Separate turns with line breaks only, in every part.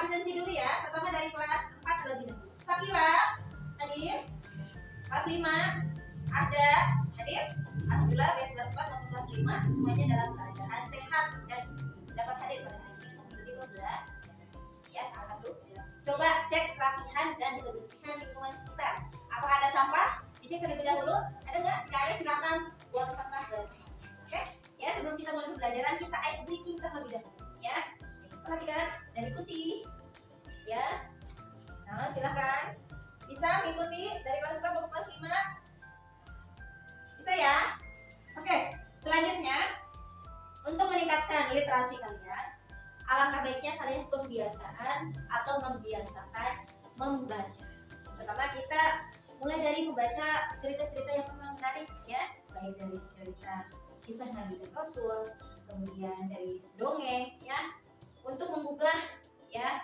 absensi dulu ya. Pertama dari kelas 4 terlebih dahulu. Sakila hadir. Kelas 5 ada hadir. Alhamdulillah baik kelas 4 maupun kelas 5 semuanya dalam keadaan sehat dan dapat hadir pada hari ini untuk mengikuti pembelajaran. Ya, alhamdulillah. Coba cek kerapihan dan kebersihan lingkungan sekitar. Apakah ada sampah? Dicek terlebih dahulu. Ada nggak? Jika ada silakan buang sampah ke. Oke? Ya, sebelum kita mulai pembelajaran kita ice breaking terlebih dahulu. Ya, perhatikan dan ikuti. Ya. Nah, silakan. Bisa mengikuti dari kelas 4 maupun kelas 5? Bisa ya? Oke, selanjutnya untuk meningkatkan literasi kalian, alangkah baiknya kalian pembiasaan atau membiasakan membaca. Pertama kita mulai dari membaca cerita-cerita yang memang menarik ya, baik dari cerita kisah Nabi dan Rasul, kemudian dari dongeng ya, untuk menggugah ya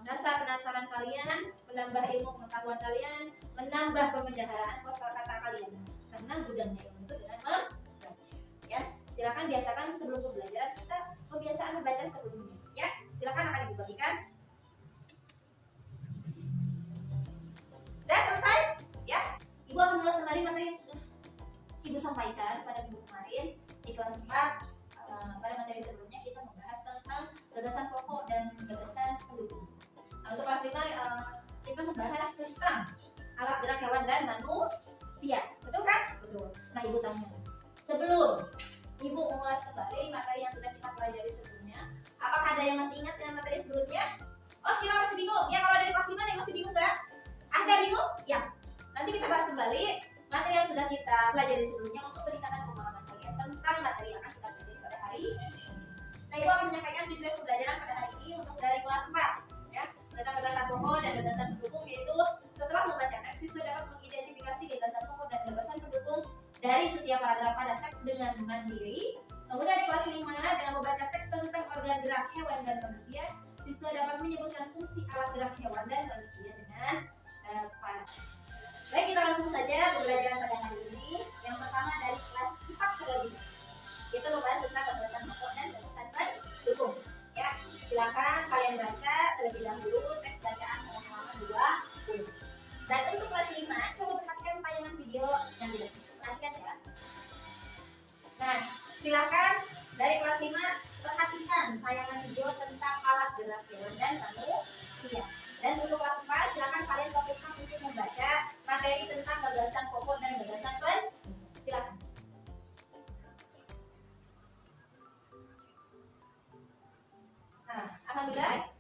rasa penasaran kalian, menambah ilmu pengetahuan kalian, menambah pemendaharaan kosakata kalian. Karena gudangnya ilmu itu dengan membaca. Ya, silakan biasakan sebelum pembelajaran kita kebiasaan membaca sebelumnya. Ya, silakan akan ibu bagikan. Sudah selesai? Ya, ibu akan mulai sembari materi yang sudah ibu sampaikan pada minggu kemarin di kelas 4. Pada materi sebelumnya kita membahas tentang gagasan pokok dan gagasan pendukung. Nah, untuk kelas 5 kita membahas tentang alat gerak hewan dan manusia. Betul kan? Betul. Nah, ibu tanya, sebelum ibu mengulas kembali materi yang sudah kita pelajari sebelumnya, apakah ada yang masih ingat dengan materi sebelumnya? Oh, Cila masih bingung. Ya, kalau dari kelas 5 ada yang masih bingung nggak? Ada bingung? Ya. Nanti kita bahas kembali materi yang sudah kita pelajari sebelumnya untuk peningkatan pemahaman kalian tentang materi yang akan kita pelajari pada hari ini. Nah, ibu akan menyampaikan tujuan pembelajaran pada hari ini untuk dari kelas 4 ya, tentang gagasan pokok dan gagasan pendukung, yaitu setelah membaca teks siswa dapat mengidentifikasi gagasan pokok dan gagasan pendukung dari setiap paragraf pada teks dengan mandiri. Kemudian di kelas 5 dengan membaca teks tentang organ gerak hewan dan manusia, siswa dapat menyebutkan fungsi alat gerak hewan dan manusia dengan tepat. Baik, kita langsung saja pembelajaran pada hari ini. Yang pertama dari kelas 4 terlebih dahulu, kita membahas tentang gagasan pokok dan gagasan pendukung. Ya, silakan kalian baca terlebih dahulu teks bacaan pada halaman 20. Dan untuk kelas 5, coba perhatikan tayangan video yang tidak perhatikan ya. Nah, silakan dari kelas 5 perhatikan tayangan video tentang alat gerak hewan dan manusia. Dan untuk kelas 4, silakan kalian fokuskan untuk membaca materi tentang gagasan pokok dan gagasan pendukung. Silakan. Nah, alhamdulillah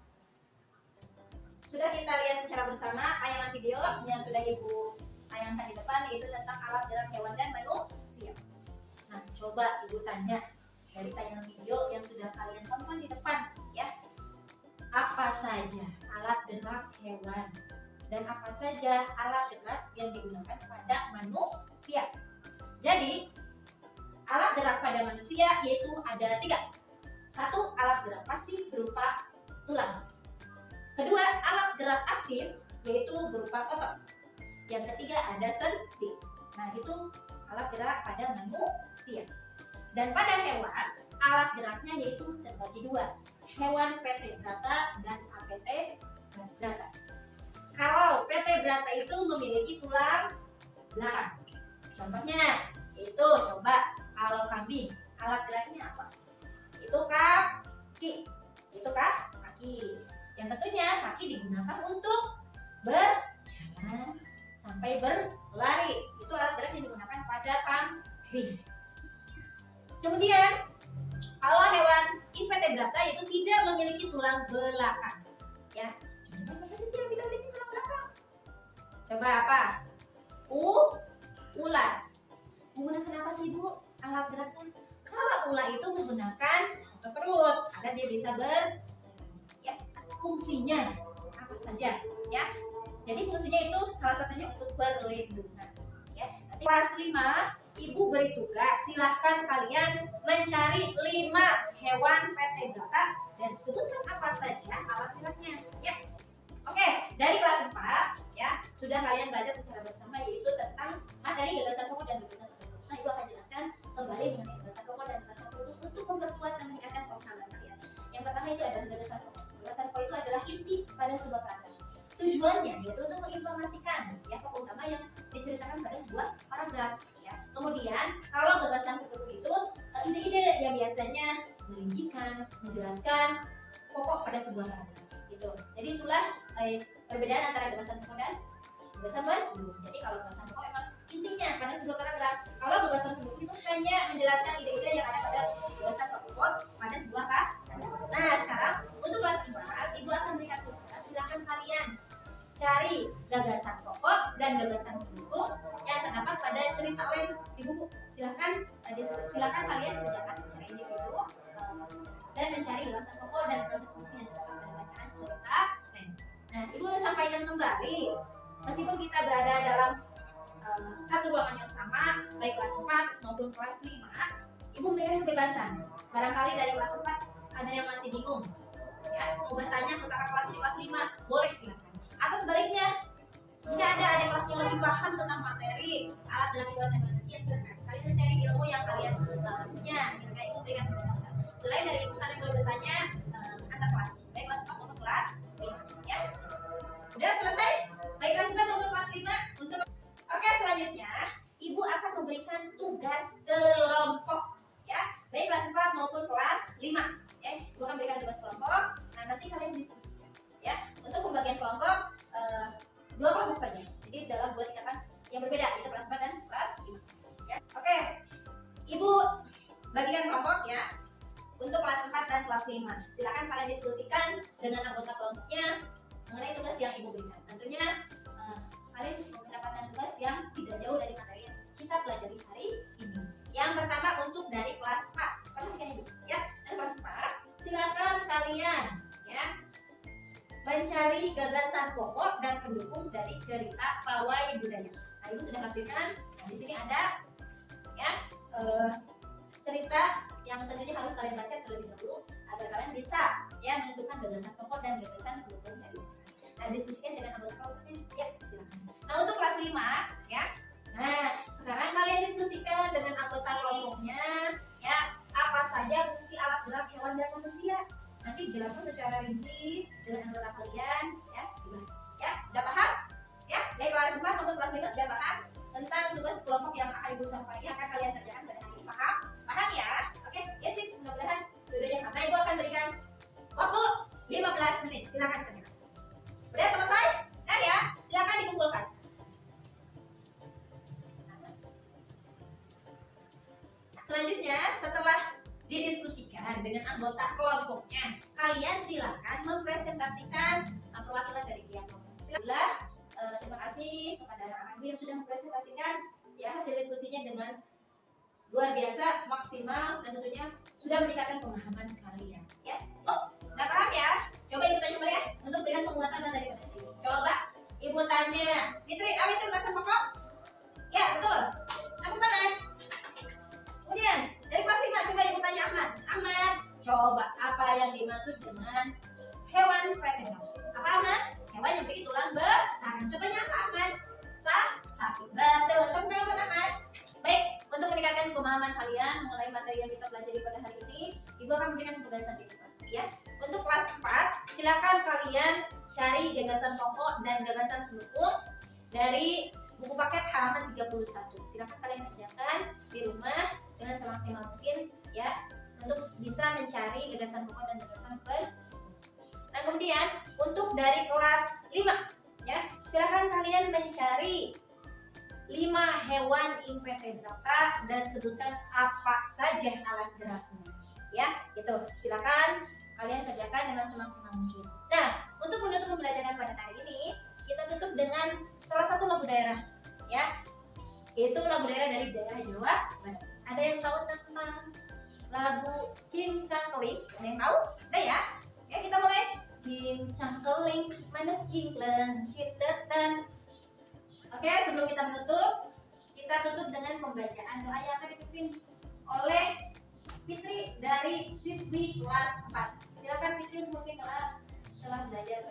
sudah kita lihat secara bersama tayangan video yang sudah ibu tayangkan di depan, yaitu tentang alat gerak hewan dan manusia. Nah, coba ibu tanya dari tayangan video yang sudah kalian tonton di depan ya, apa saja alat gerak hewan dan apa saja alat gerak yang digunakan pada manusia. Jadi alat gerak pada manusia yaitu ada 3. 1. Alat gerak pasif berupa tulang. Kedua, alat gerak aktif yaitu berupa otot. Yang ketiga ada sendi. Nah, itu alat gerak pada manusia. Dan pada hewan, alat geraknya yaitu terbagi 2. Hewan vertebrata dan avertebrata. Kalau vertebrata itu memiliki tulang belakang. Contohnya itu coba kalau kambing, alat geraknya apa? Itu kaki. Itu kaki. Yang tentunya kaki digunakan untuk berjalan sampai berlari. Itu alat gerak yang digunakan pada kambing. Kemudian kalau hewan invertebrata itu tidak memiliki tulang belakang. Ya, contohnya apa saja sih yang tidak memiliki tulang belakang? Coba apa? Ular. Menggunakan apa sih Bu alat geraknya? Kalau ular itu menggunakan otot perut agar dia bisa berjalan. Ya, fungsinya apa saja? Ya, jadi fungsinya itu salah satunya untuk perlindungan. Ya, nanti kelas 5 Ibu beri tugas, silahkan kalian mencari 5 hewan vertebrata dan sebutkan apa saja alat geraknya. Ya, oke. Dari kelas 4 ya sudah kalian baca secara bersama, yaitu tentang materi gagasan pokok dan gagasan pendukung. Nah, Ibu akan jelaskan kembali mengenai gagasan pokok dan gagasan pendukung untuk memperkuat dan meningkatkan pemahaman kalian. Yang pertama itu adalah gagasan pokok. Gagasan pokok itu sebuah paragraf. Tujuannya yaitu untuk menginformasikan ya tokoh utama yang diceritakan pada sebuah paragraf ya. Kemudian kalau gagasan tertentu itu ide-ide yang biasanya merincikan, menjelaskan pokok pada sebuah paragraf gitu. Jadi itulah perbedaan antara gagasan pokok dan gagasan pendukung. Jadi kalau gagasan pokok emang intinya pada sebuah paragraf. Kalau gagasan pendukung itu hanya menjelaskan ide-ide yang ada pada gagasan pokok pada sebuah paragraf. Nah sekarang untuk kelas 4 Ibu akan berikan tugas. Silakan kalian cari gagasan pokok dan gagasan pendukung yang terdapat pada cerita lain di buku. Silakan kalian kerjakan secara individu dan mencari gagasan pokok dan gagasan pendukung yang terdapat pada bacaan cerita lain. Nah, Ibu sampaikan kembali, meskipun kita berada dalam satu ruangan yang sama, baik kelas 4 maupun kelas 5, Ibu memberikan kebebasan. Barangkali dari kelas 4 ada yang masih bingung, ya, mau bertanya ke kakak kelas di kelas 5, boleh silakan. Atau sebaliknya, jika ada adik kelas yang lebih paham tentang materi alat dan kehidupan manusia, silakan kalian sharing ilmu yang kalian punya. Gitu kan, Ibu berikan kebebasan. Selain dari itu, kalian boleh bertanya antar kelas, baik kelas 4 maupun kelas 5. Ya, udah selesai. Baik kelas 4 maupun kelas 5 untuk. Oke, selanjutnya Ibu akan memberikan tugas kelompok, ya, baik kelas 4 maupun kelas 5. Ya, Ibu akan berikan tugas kelompok. Nah, nanti kalian diskusikan. Ya, untuk pembagian kelompok 2 kelompok saja. Jadi dalam 2 tingkatan yang berbeda, yaitu kelas 4 dan kelas 5. Ya, oke. Ibu bagikan kelompok ya untuk kelas 4 dan kelas 5. Silakan kalian diskusikan dengan anggota kelompoknya mengenai tugas yang Ibu berikan. Tentunya kalian mendapatkan tugas yang tidak jauh dari materi yang kita pelajari hari ini. Yang pertama untuk dari kelas 4. Perhatikan Ibu, ya. Dari kelas 4, silakan kalian ya mencari gagasan pokok dan pendukung dari cerita pawai budaya. Nah, Ibu sudah lampirkan. Nah, di sini ada ya cerita yang tentunya harus kalian baca terlebih dahulu agar kalian bisa ya menentukan gagasan pokok dan gagasan pendukung dari cerita. Nah, diskusikan dengan anggota kelompoknya. Ya, silakan. Nah, untuk kelas 5 ya. Nah, sekarang kalian diskusikan dengan anggota kelompoknya ya apa saja fungsi alat gerak hewan dan manusia. Nanti dijelaskan secara rinci dengan anggota kalian ya, dibahas. Ya, sudah paham? Ya, baik kelas 4 maupun kelas 5 sudah paham tentang tugas kelompok yang akan Ibu sampaikan akan kalian kerjakan pada hari ini. Paham? Paham ya? Oke, ya sip, mudah-mudahan videonya paham. Nah, Ibu akan berikan waktu 15 menit. Silakan kerjakan. Udah selesai? Nah ya, silakan dikumpulkan. Selanjutnya, setelah didiskusikan dengan anggota kelompoknya, kalian silakan mempresentasikan perwakilan dari pihak kelompok. Silakan. Terima kasih kepada anak-anak yang sudah mempresentasikan ya hasil diskusinya dengan luar biasa, maksimal, dan tentunya sudah meningkatkan pemahaman kalian. Ya, oh, udah paham ya? Coba Ibu tanya kembali ya untuk berikan penguatan dari materi. Coba Ibu tanya, Fitri, apa itu gagasan pokok? Ya, betul. Tepuk tangan. Kemudian dari kelas 5 coba Ibu tanya Ahmad. Ahmad, coba apa yang dimaksud dengan hewan vertebrat? Apa Ahmad? Hewan yang memiliki tulang bertahan. Contohnya apa Ahmad? Sapi. Betul. Tepuk tangan buat Ahmad. Baik, untuk meningkatkan pemahaman kalian mengenai materi yang kita pelajari pada hari ini, Ibu akan memberikan tugasan di depan. Ya, untuk kelas 4, silakan kalian cari gagasan pokok dan gagasan pendukung dari buku paket halaman 31. Silakan kalian kerjakan di rumah dengan semaksimal mungkin ya untuk bisa mencari gagasan pokok dan gagasan pendukung. Nah, kemudian untuk dari kelas 5 ya, silakan kalian mencari 5 hewan invertebrata dan sebutkan apa saja alat geraknya. Ya, gitu. Silakan kalian kerjakan dengan semaksimal mungkin. Nah, untuk menutup pembelajaran pada hari ini, kita tutup dengan salah satu lagu daerah, ya. Itu lagu daerah dari daerah Jawa Barat. Ada yang tahu tentang lagu Cincang Keling? Ada yang tahu? Ada ya? Ya, kita mulai. Cincang keling, manuk cingklen, cintetan. Oke, sebelum kita menutup, kita tutup dengan pembacaan doa yang akan dipimpin oleh Fitri dari siswi kelas 4. Silakan Fitri untuk memimpin doa setelah belajar.